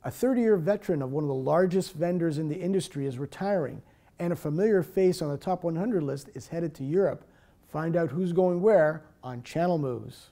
A 30-year veteran of one of the largest vendors in the industry is retiring, and a familiar face on the top 100 list is headed to Europe. Find out who's going where on Channel Moves.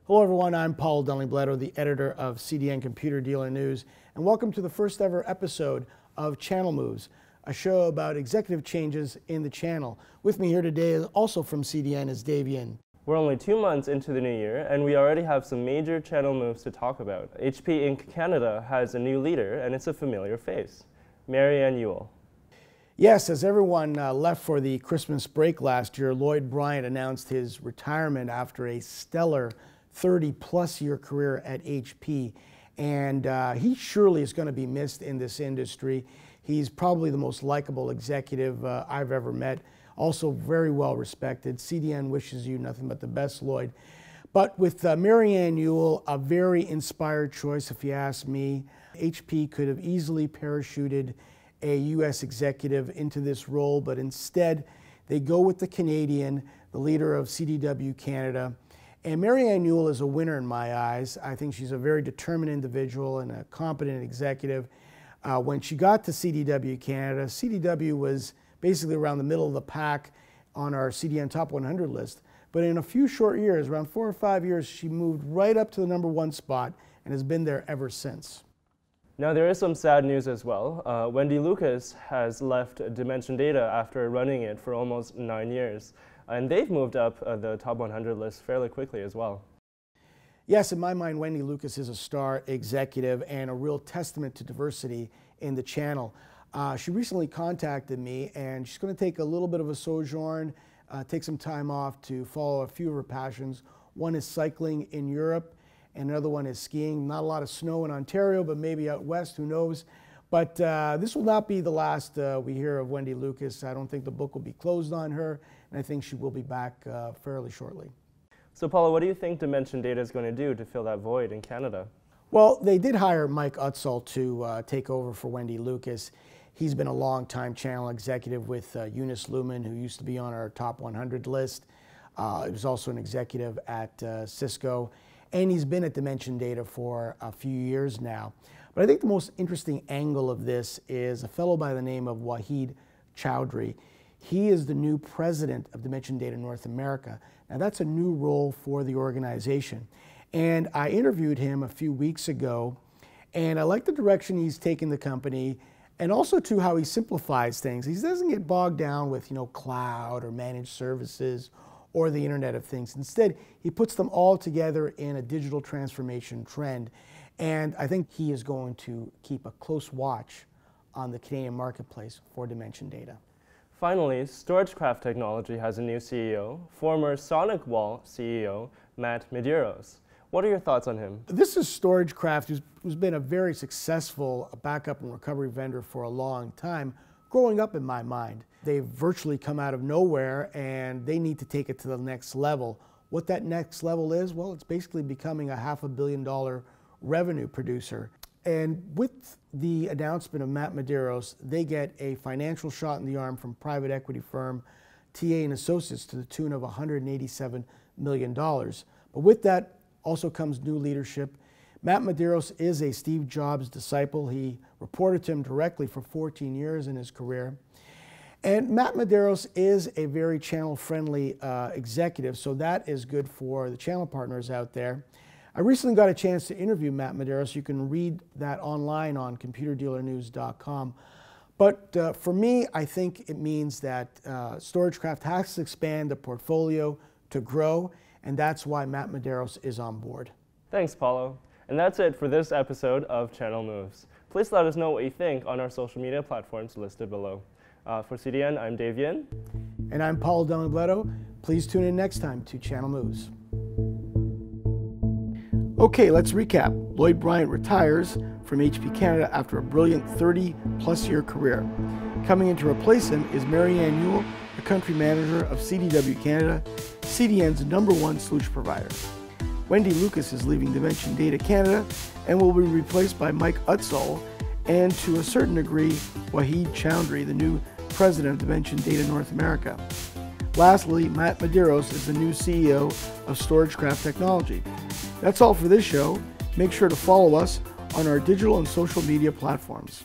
Hello everyone, I'm Paul Dunleavy, the editor of CDN Computer Dealer News, and welcome to the first ever episode of Channel Moves, a show about executive changes in the channel. With me here today, also from CDN, is Dave Yin. We're only 2 months into the new year, and we already have some major channel moves to talk about. HP Inc. Canada has a new leader, and it's a familiar face, Marianne Ewell. Yes, as everyone left for the Christmas break last year, Lloyd Bryant announced his retirement after a stellar 30-plus year career at HP, and he surely is going to be missed in this industry. He's probably the most likable executive I've ever met, also very well respected. CDN wishes you nothing but the best, Lloyd. But with Marianne Ewell, a very inspired choice if you ask me. HP could have easily parachuted a U.S. executive into this role, but instead they go with the Canadian, the leader of CDW Canada. And Marianne Ewell is a winner in my eyes. I think she's a very determined individual and a competent executive. When she got to CDW Canada, CDW was basically around the middle of the pack on our CDN Top 100 list. But in a few short years, around 4 or 5 years, she moved right up to the #1 spot and has been there ever since. Now there is some sad news as well. Wendy Lucas has left Dimension Data after running it for almost 9 years. And they've moved up the top 100 list fairly quickly as well. Yes, in my mind, Wendy Lucas is a star executive and a real testament to diversity in the channel. She recently contacted me, and she's going to take a little bit of a sojourn, take some time off to follow a few of her passions. One is cycling in Europe, and another one is skiing. Not a lot of snow in Ontario, but maybe out west, who knows. But this will not be the last we hear of Wendy Lucas. I don't think the book will be closed on her, and I think she will be back fairly shortly. So Paula, what do you think Dimension Data is going to do to fill that void in Canada? Well, they did hire Mike Utzel to take over for Wendy Lucas. He's been a long-time channel executive with Eunice Lumen, who used to be on our top 100 list. He was also an executive at Cisco, and he's been at Dimension Data for a few years now. But I think the most interesting angle of this is a fellow by the name of Wahid Chowdhury. He is the new president of Dimension Data North America. Now that's a new role for the organization. And I interviewed him a few weeks ago, and I like the direction he's taken the company, and also too how he simplifies things. He doesn't get bogged down with, cloud or managed services or the Internet of Things. Instead, he puts them all together in a digital transformation trend. And I think he is going to keep a close watch on the Canadian marketplace for Dimension Data. Finally, StorageCraft Technology has a new CEO, former SonicWall CEO, Matt Medeiros. What are your thoughts on him? This is StorageCraft, who's been a very successful backup and recovery vendor for a long time, growing up in my mind. They've virtually come out of nowhere, and they need to take it to the next level. What that next level is, well, it's basically becoming a $500 million revenue producer. And with the announcement of Matt Medeiros, they get a financial shot in the arm from private equity firm TA and Associates to the tune of $187 million. But with that also comes new leadership. Matt Medeiros is a Steve Jobs disciple. He reported to him directly for 14 years in his career. And Matt Medeiros is a very channel-friendly executive, so that is good for the channel partners out there. I recently got a chance to interview Matt Medeiros. You can read that online on computerdealernews.com. But for me, I think it means that StorageCraft has to expand the portfolio to grow, and that's why Matt Medeiros is on board. Thanks, Paulo. And that's it for this episode of Channel Moves. Please let us know what you think on our social media platforms listed below. For CDN, I'm Dave Yin. And I'm Paul Dunleavy. Please tune in next time to Channel Moves. Okay, let's recap. Lloyd Bryant retires from HP Canada after a brilliant 30-plus year career. Coming in to replace him is Marianne Ewell, the country manager of CDW Canada, CDN's #1 solution provider. Wendy Lucas is leaving Dimension Data Canada and will be replaced by Mike Utzel and to a certain degree, Wahid Chowdhury, the new president of Dimension Data North America. Lastly, Matt Medeiros is the new CEO of StorageCraft Technology. That's all for this show. Make sure to follow us on our digital and social media platforms.